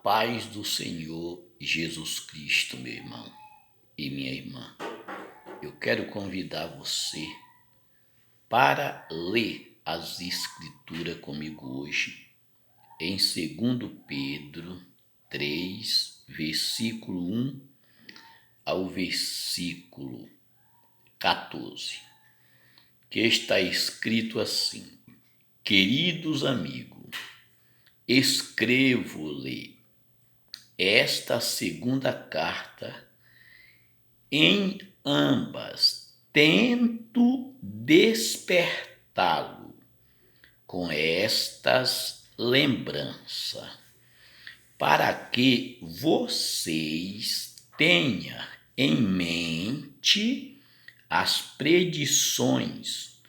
paz do Senhor Jesus Cristo, meu irmão e minha irmã. Eu quero convidar você para ler as Escrituras comigo hoje, em 2 Pedro 3, versículo 1 ao versículo 14, que está escrito assim: Queridos amigos, escrevo-lhe esta segunda carta, em ambas tento despertá-lo com estas lembranças, para que vocês tenham em mente as predições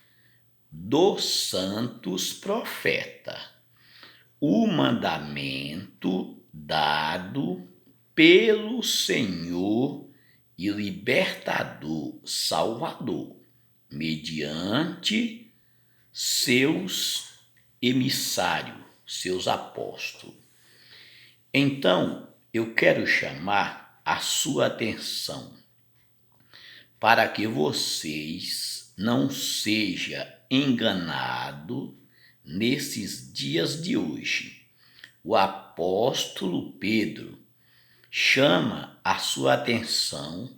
dos santos profetas, o mandamento dado pelo Senhor e libertador Salvador, mediante seus emissários, seus apóstolos. Então, eu quero chamar a sua atenção para que vocês não sejam enganados nesses dias de hoje. O apóstolo Pedro chama a sua atenção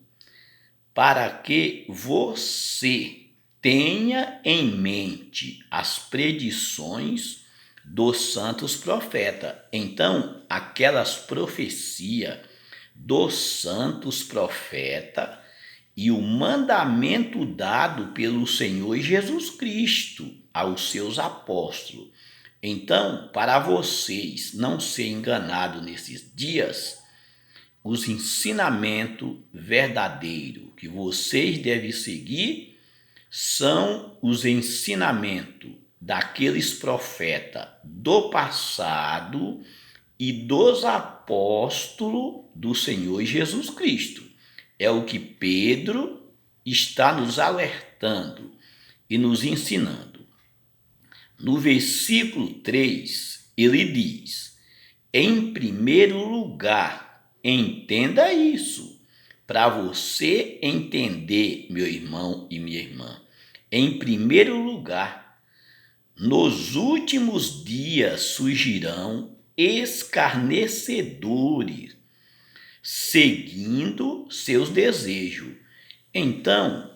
para que você tenha em mente as predições dos santos profetas. Então, aquelas profecias dos santos profetas e o mandamento dado pelo Senhor Jesus Cristo aos seus apóstolos. Então, para vocês não serem enganados nesses dias, os ensinamentos verdadeiros que vocês devem seguir são os ensinamentos daqueles profetas do passado e dos apóstolos do Senhor Jesus Cristo. É o que Pedro está nos alertando e nos ensinando. No versículo 3, ele diz: em primeiro lugar, entenda isso, para você entender, meu irmão e minha irmã. Em primeiro lugar, nos últimos dias surgirão escarnecedores, seguindo seus desejos. Então,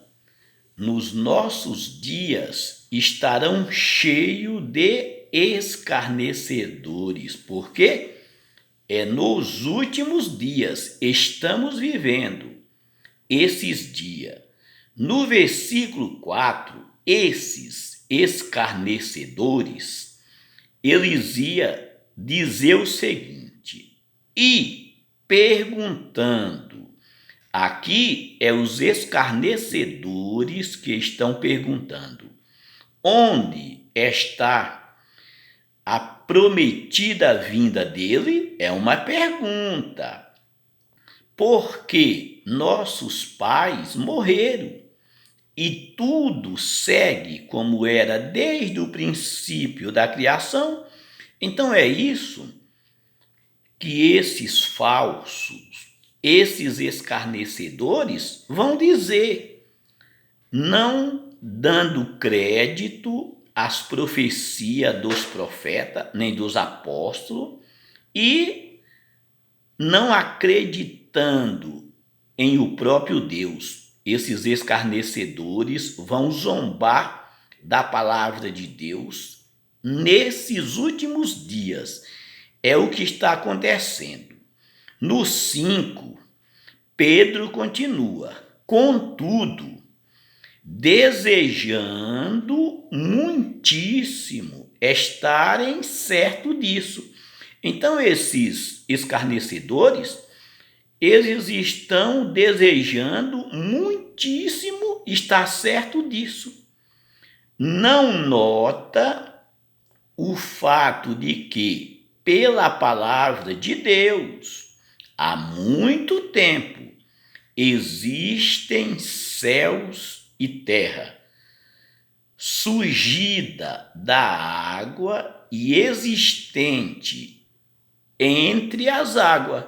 nos nossos dias estarão cheios de escarnecedores, porque nos últimos dias estamos vivendo esses dias. No versículo 4, esses escarnecedores, eles iam dizer o seguinte, e perguntando, aqui os escarnecedores que estão perguntando, onde está a prometida vinda dele? É uma pergunta. Porque nossos pais morreram e tudo segue como era desde o princípio da criação. Então é isso que esses falsos, esses escarnecedores vão dizer, não dando crédito às profecias dos profetas, nem dos apóstolos, e não acreditando em o próprio Deus. Esses escarnecedores vão zombar da palavra de Deus nesses últimos dias. É o que está acontecendo. No 5, Pedro continua, contudo, desejando muitíssimo estarem certo disso. Então, esses escarnecedores, eles estão desejando muitíssimo estar certo disso. Não nota o fato de que, pela palavra de Deus, há muito tempo, existem céus e terra, surgida da água e existente entre as águas.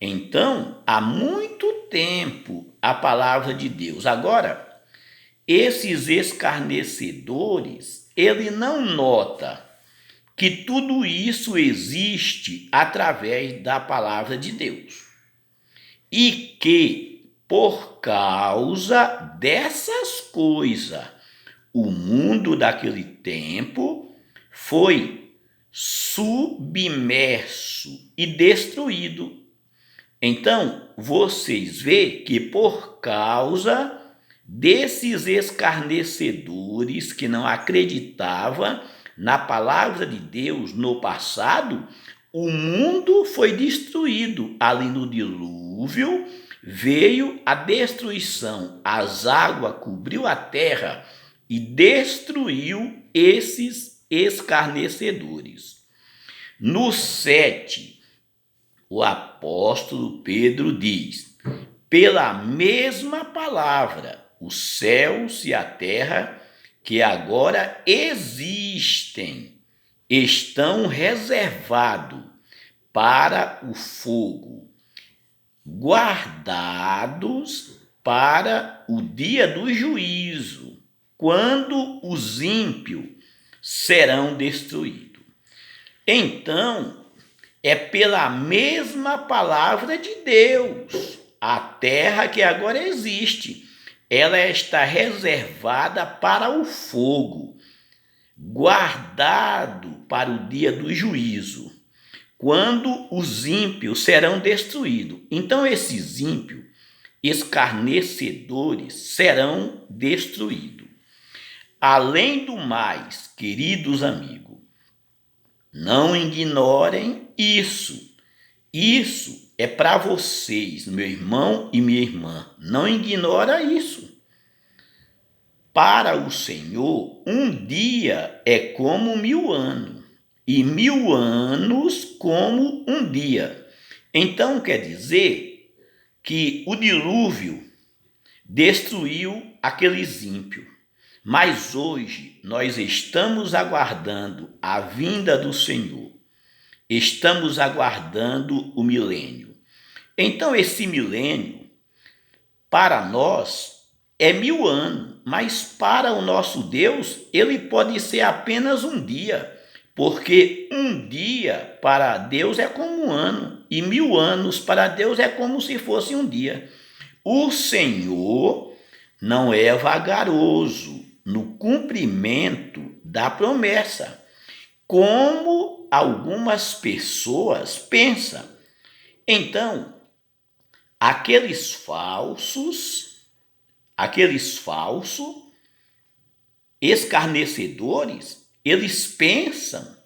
Então, há muito tempo a palavra de Deus. Agora, esses escarnecedores, ele não nota que tudo isso existe através da palavra de Deus. E que, por causa dessas coisas, o mundo daquele tempo foi submerso e destruído. Então, vocês veem que por causa desses escarnecedores que não acreditavam na palavra de Deus no passado, o mundo foi destruído. Ali no dilúvio veio a destruição, as águas cobriu a terra e destruiu esses escarnecedores. No 7, o apóstolo Pedro diz: pela mesma palavra, os céus e a terra que agora existem estão reservados para o fogo, guardados para o dia do juízo, quando os ímpios serão destruídos. Então, é pela mesma palavra de Deus, a terra que agora existe, ela está reservada para o fogo, guardado para o dia do juízo, quando os ímpios serão destruídos. Então, esses ímpios, escarnecedores, serão destruídos. Além do mais, queridos amigos, não ignorem isso. Isso é para vocês, meu irmão e minha irmã. Não ignora isso. Para o Senhor, um dia é como 1000 anos, e 1000 anos como um dia. Então quer dizer que o dilúvio destruiu aqueles ímpios. Mas hoje nós estamos aguardando a vinda do Senhor. Estamos aguardando o milênio. Então esse milênio, para nós, é 1000 anos, mas para o nosso Deus, ele pode ser apenas um dia, porque um dia para Deus é como um ano, e 1000 anos para Deus é como se fosse um dia. O Senhor não é vagaroso no cumprimento da promessa, como algumas pessoas pensam. Então, aqueles falsos escarnecedores, eles pensam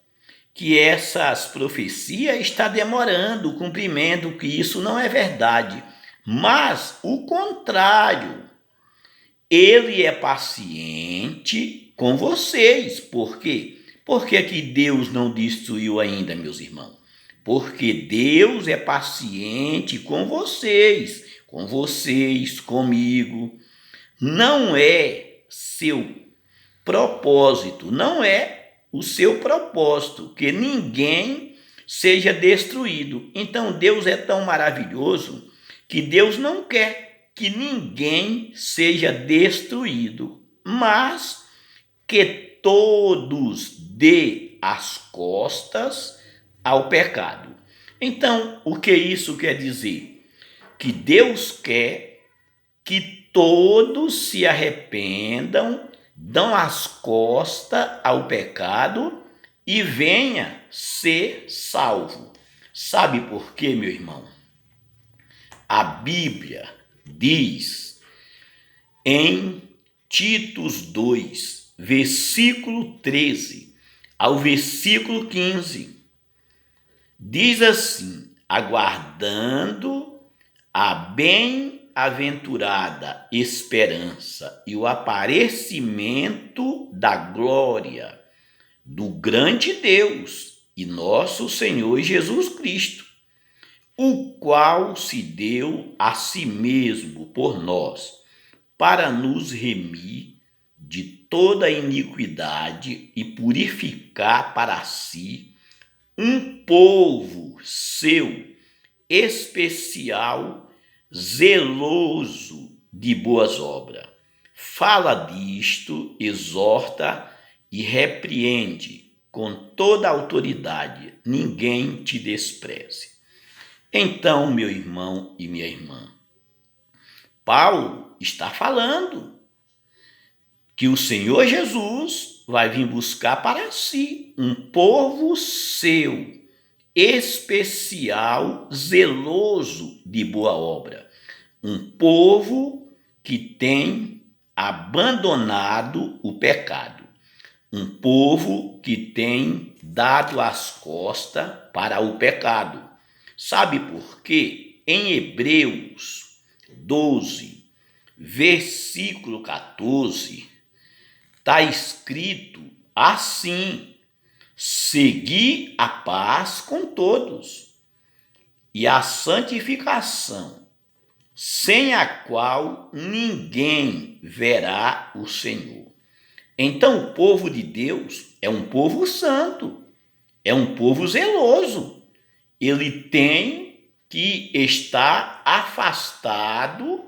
que essas profecias estão demorando o cumprimento, que isso não é verdade. Mas o contrário, ele é paciente com vocês. Por quê? Por que que Deus não destruiu ainda, meus irmãos? Porque Deus é paciente com vocês, comigo. Não é seu propósito, não é o seu propósito que ninguém seja destruído. Então Deus é tão maravilhoso que Deus não quer que ninguém seja destruído, mas que todos dê as costas ao pecado. Então, o que isso quer dizer? Que Deus quer que todos se arrependam, dão as costas ao pecado e venha ser salvo. Sabe por quê, meu irmão? A Bíblia diz em Titos 2, versículo 13 ao versículo 15, diz assim: aguardando a bem-aventurada esperança e o aparecimento da glória do grande Deus e nosso Senhor Jesus Cristo, o qual se deu a si mesmo por nós, para nos remir de toda iniquidade e purificar para si um povo seu, especial, zeloso de boas obras. Fala disto, exorta e repreende com toda a autoridade. Ninguém te despreze. Então, meu irmão e minha irmã, Paulo está falando que o Senhor Jesus vai vir buscar para si um povo seu, especial, zeloso de boa obra. Um povo que tem abandonado o pecado. Um povo que tem dado as costas para o pecado. Sabe por quê? Em Hebreus 12, versículo 14, está escrito assim: segui a paz com todos e a santificação, sem a qual ninguém verá o Senhor. Então o povo de Deus é um povo santo, é um povo zeloso. Ele tem que estar afastado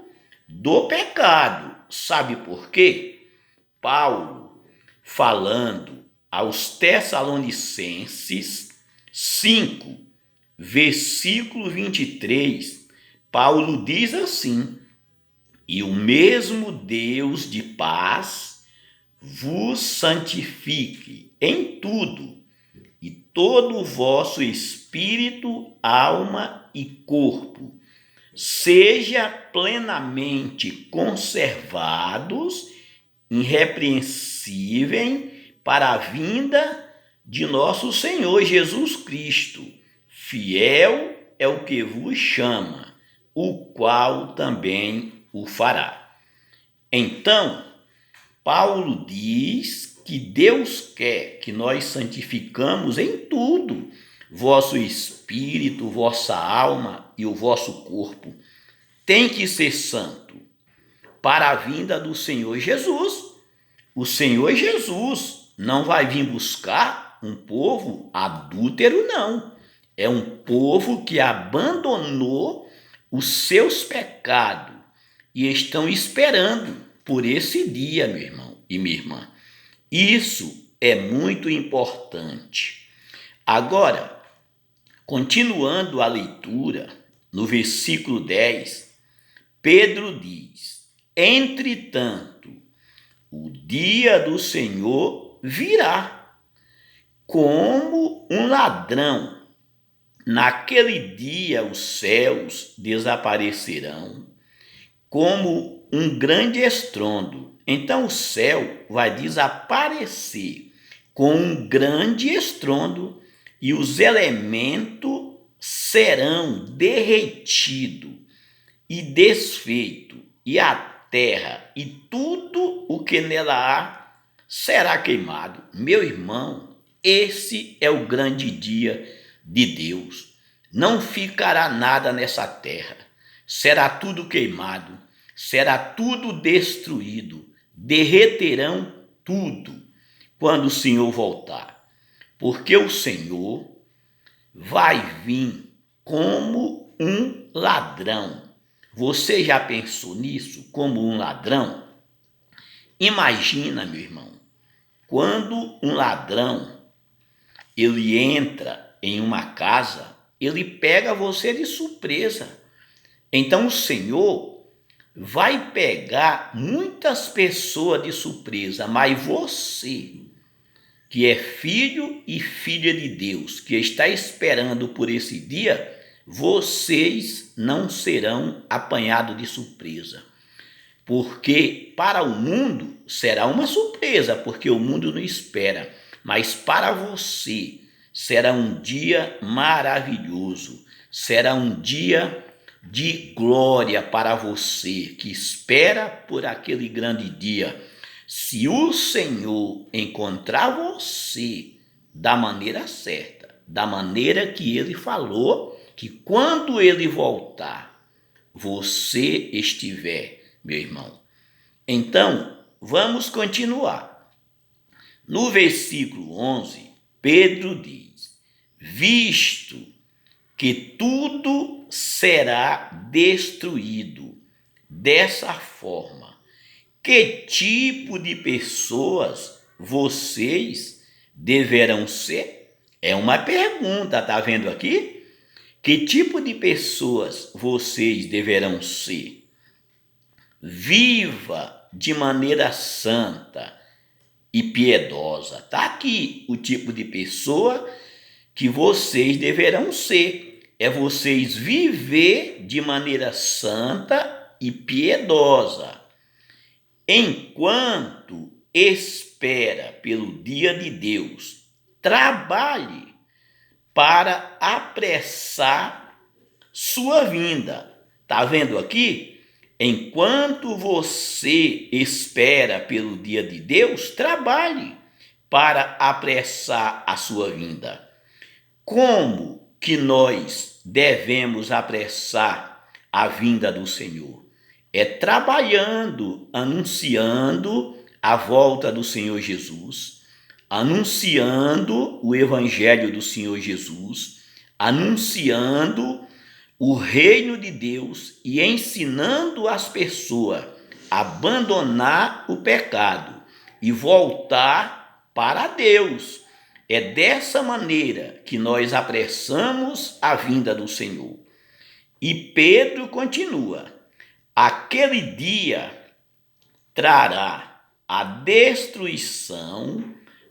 do pecado. Sabe por quê? Paulo, falando aos Tessalonicenses 5, versículo 23, Paulo diz assim: e o mesmo Deus de paz vos santifique em tudo, e todo o vosso espírito, alma e corpo seja plenamente conservados, irrepreensíveis, para a vinda de nosso Senhor Jesus Cristo. Fiel é o que vos chama, o qual também o fará. Então, Paulo diz que Deus quer que nós santificamos em tudo, vosso espírito, vossa alma e o vosso corpo. Tem que ser santo para a vinda do Senhor Jesus. O Senhor Jesus não vai vir buscar um povo adúltero, não. É um povo que abandonou os seus pecados e estão esperando por esse dia, meu irmão e minha irmã. Isso é muito importante. Agora, continuando a leitura, no versículo 10, Pedro diz: entretanto, o dia do Senhor virá como um ladrão. Naquele dia os céus desaparecerão como um grande estrondo. Então o céu vai desaparecer com um grande estrondo e os elementos serão derretidos e desfeitos, e a terra e tudo o que nela há será queimado. Meu irmão, esse é o grande dia de Deus. Não ficará nada nessa terra. Será tudo queimado, será tudo destruído, derreterão tudo quando o Senhor voltar. Porque o Senhor vai vir como um ladrão. Você já pensou nisso, como um ladrão? Imagina, meu irmão, quando um ladrão ele entra em uma casa, ele pega você de surpresa. Então o Senhor vai pegar muitas pessoas de surpresa, mas você, que é filho e filha de Deus, que está esperando por esse dia, vocês não serão apanhados de surpresa. Porque para o mundo será uma surpresa, porque o mundo não espera. Mas para você será um dia maravilhoso, será um dia de glória para você que espera por aquele grande dia. Se o Senhor encontrar você da maneira certa, da maneira que ele falou, que quando ele voltar, você estiver, meu irmão. Então, vamos continuar. No versículo 11, Pedro diz: visto que tudo será destruído. Dessa forma, que tipo de pessoas vocês deverão ser? É uma pergunta, tá vendo aqui? Que tipo de pessoas vocês deverão ser? Viva de maneira santa e piedosa. Tá aqui o tipo de pessoa que vocês deverão ser. É vocês viver de maneira santa e piedosa. Enquanto espera pelo dia de Deus, trabalhe para apressar sua vinda. Tá vendo aqui? Enquanto você espera pelo dia de Deus, trabalhe para apressar a sua vinda. Como que nós devemos apressar a vinda do Senhor? É trabalhando, anunciando a volta do Senhor Jesus, anunciando o Evangelho do Senhor Jesus, anunciando o reino de Deus e ensinando as pessoas a abandonar o pecado e voltar para Deus. É dessa maneira que nós apressamos a vinda do Senhor. E Pedro continua: aquele dia trará a destruição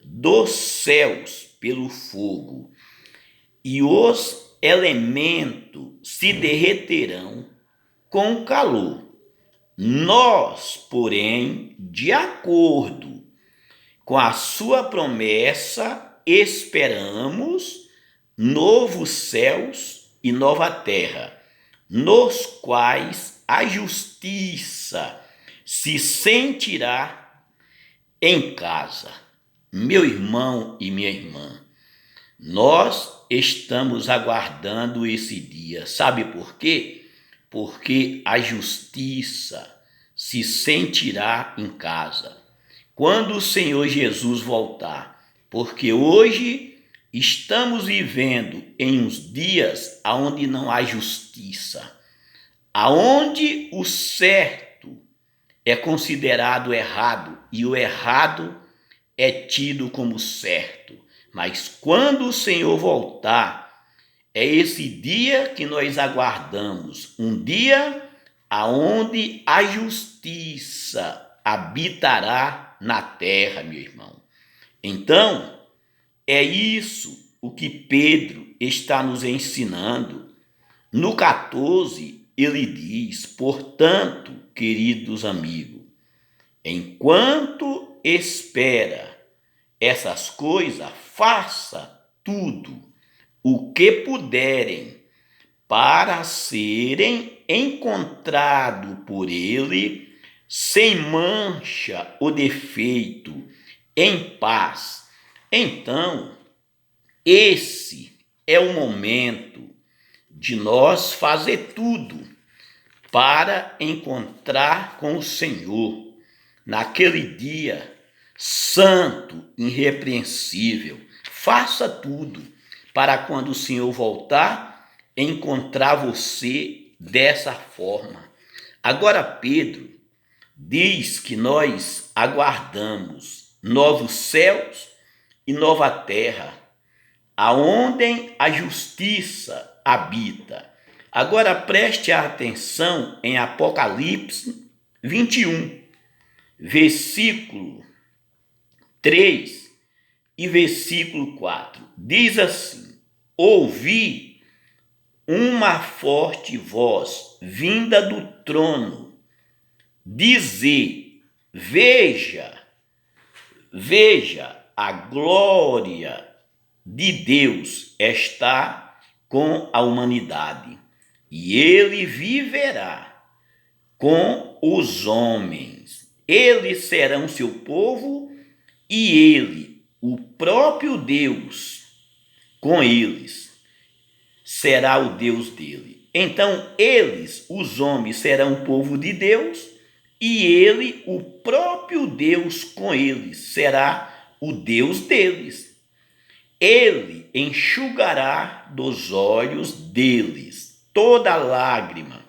dos céus pelo fogo, e os elementos se derreterão com calor. Nós, porém, de acordo com a sua promessa, esperamos novos céus e nova terra, nos quais a justiça se sentirá em casa. Meu irmão e minha irmã, nós estamos aguardando esse dia. Sabe por quê? Porque a justiça se sentirá em casa quando o Senhor Jesus voltar. Porque hoje estamos vivendo em uns dias onde não há justiça, aonde o certo é considerado errado e o errado é tido como certo. Mas quando o Senhor voltar, é esse dia que nós aguardamos, um dia aonde a justiça habitará na terra, meu irmão. Então, é isso o que Pedro está nos ensinando. No 14, ele diz: portanto, queridos amigos, enquanto espera essas coisas, faça tudo o que puderem para serem encontrados por ele sem mancha ou defeito, em paz. Então, esse é o momento de nós fazer tudo para encontrar com o Senhor naquele dia santo, irrepreensível. Faça tudo para quando o Senhor voltar, encontrar você dessa forma. Agora Pedro diz que nós aguardamos novos céus e nova terra, aonde a justiça habita. Agora preste atenção em Apocalipse 21, versículo 3 e versículo 4. Diz assim: ouvi uma forte voz vinda do trono dizer: veja, a glória de Deus está com a humanidade, e ele viverá com os homens. Eles serão seu povo, e ele, o próprio Deus, com eles, será o Deus dele. Então, eles, os homens, serão o povo de Deus, e ele, o próprio Deus, com eles, será o Deus deles. Ele enxugará dos olhos deles toda lágrima.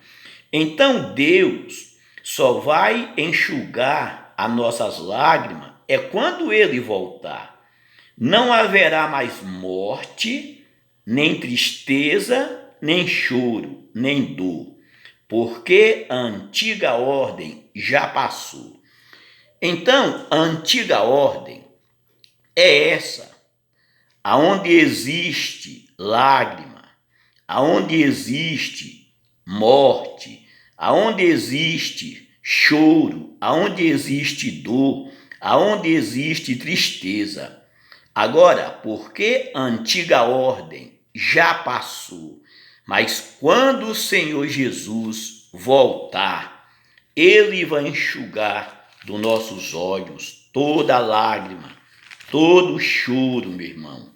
Então Deus só vai enxugar as nossas lágrimas quando Ele voltar. Não haverá mais morte, nem tristeza, nem choro, nem dor, porque a antiga ordem já passou. Então, a antiga ordem é essa, aonde existe lágrima, aonde existe morte, aonde existe choro, aonde existe dor, aonde existe tristeza. Agora, porque a antiga ordem já passou, mas quando o Senhor Jesus voltar, Ele vai enxugar dos nossos olhos toda lágrima, todo choro, meu irmão.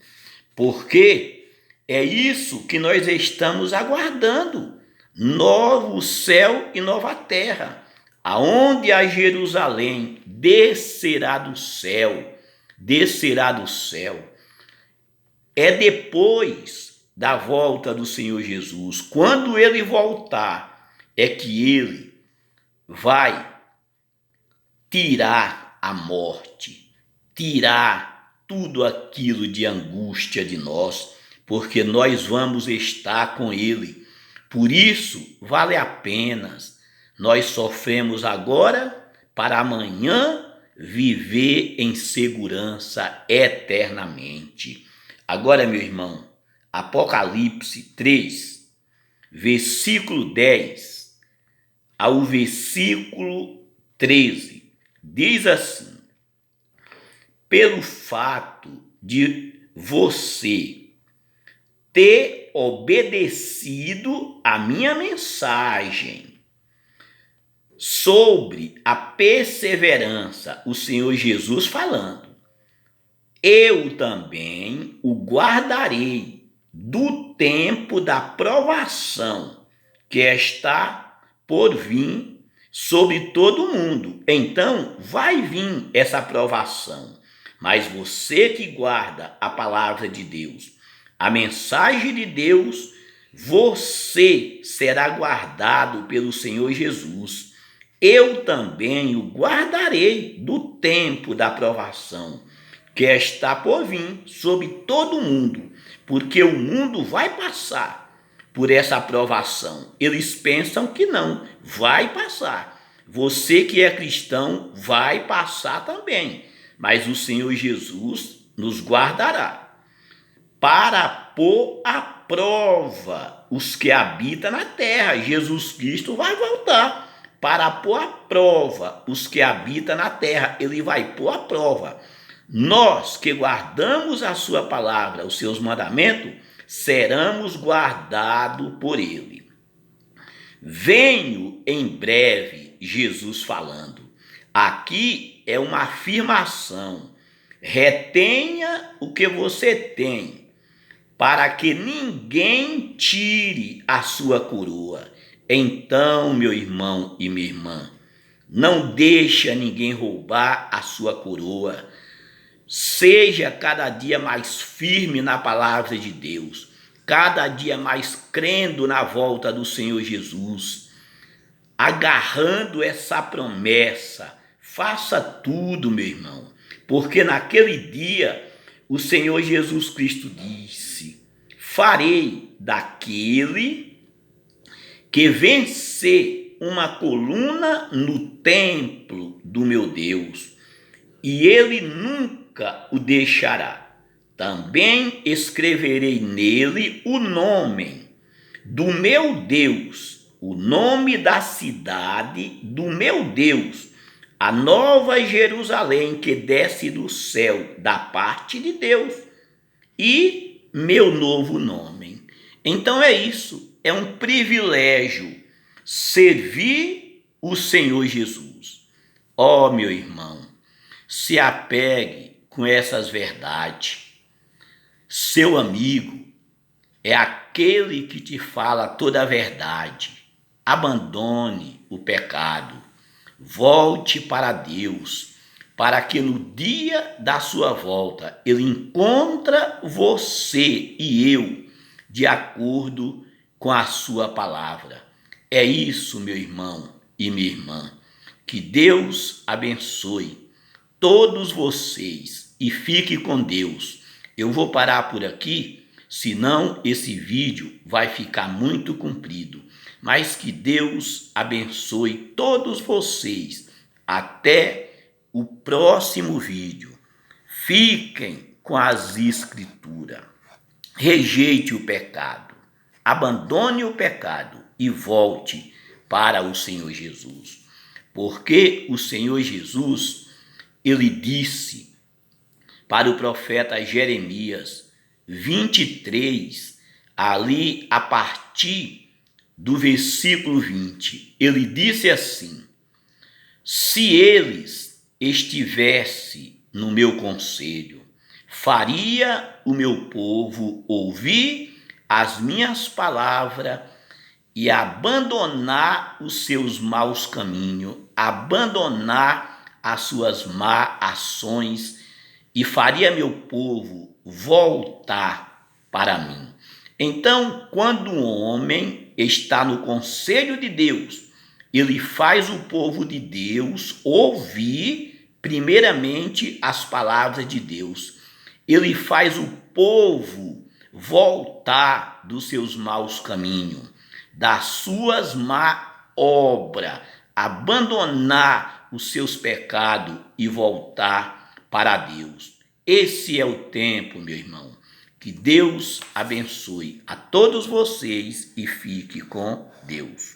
Porque é isso que nós estamos aguardando. Novo céu e nova terra, aonde a Jerusalém descerá do céu. Descerá do céu. É depois da volta do Senhor Jesus, quando Ele voltar, é que Ele vai tirar a morte, tirar tudo aquilo de angústia de nós, porque nós vamos estar com Ele. Por isso, vale a pena. Nós sofremos agora para amanhã viver em segurança eternamente. Agora, meu irmão, Apocalipse 3, versículo 10 ao versículo 13, diz assim: pelo fato de você ter obedecido a minha mensagem sobre a perseverança, o Senhor Jesus falando, eu também o guardarei do tempo da provação que está por vir sobre todo mundo. Então vai vir essa provação, mas você que guarda a palavra de Deus, a mensagem de Deus, você será guardado pelo Senhor Jesus. Eu também o guardarei do tempo da provação que está por vir sobre todo mundo, porque o mundo vai passar por essa provação. Eles pensam que não, vai passar. Você que é cristão vai passar também, mas o Senhor Jesus nos guardará para pôr à prova os que habitam na terra. Jesus Cristo vai voltar para pôr à prova os que habitam na terra. Ele vai pôr à prova. Nós que guardamos a sua palavra, os seus mandamentos, seremos guardados por ele. Venho em breve, Jesus falando. Aqui é uma afirmação. Retenha o que você tem, para que ninguém tire a sua coroa. Então, meu irmão e minha irmã, não deixa ninguém roubar a sua coroa. Seja cada dia mais firme na palavra de Deus, cada dia mais crendo na volta do Senhor Jesus, agarrando essa promessa. Faça tudo, meu irmão, porque naquele dia o Senhor Jesus Cristo disse: farei daquele que vencer uma coluna no templo do meu Deus, e ele nunca o deixará. Também escreverei nele o nome do meu Deus, o nome da cidade do meu Deus, a nova Jerusalém que desce do céu da parte de Deus, e meu novo nome. Então é isso, é um privilégio servir o Senhor Jesus. Ó, meu irmão, se apegue com essas verdades. Seu amigo é aquele que te fala toda a verdade. Abandone o pecado. Volte para Deus. para que no dia da sua volta ele encontre você e eu de acordo com a sua palavra. É isso, meu irmão e minha irmã. Que Deus abençoe todos vocês e fique com Deus. Eu vou parar por aqui, senão esse vídeo vai ficar muito comprido. Mas que Deus abençoe todos vocês. Até o próximo vídeo. Fiquem com as Escrituras. Rejeite o pecado. Abandone o pecado e volte para o Senhor Jesus. Porque o Senhor Jesus, ele disse para o profeta Jeremias 23, ali a partir do versículo 20, ele disse assim: se eles estivessem no meu conselho, faria o meu povo ouvir as minhas palavras e abandonar os seus maus caminhos, abandonar as suas más ações, e faria meu povo voltar para mim. Então, quando um homem está no conselho de Deus, ele faz o povo de Deus ouvir primeiramente as palavras de Deus. Ele faz o povo voltar dos seus maus caminhos, das suas má obras, abandonar os seus pecados e voltar para Deus. Esse é o tempo, meu irmão. Que Deus abençoe a todos vocês e fique com Deus.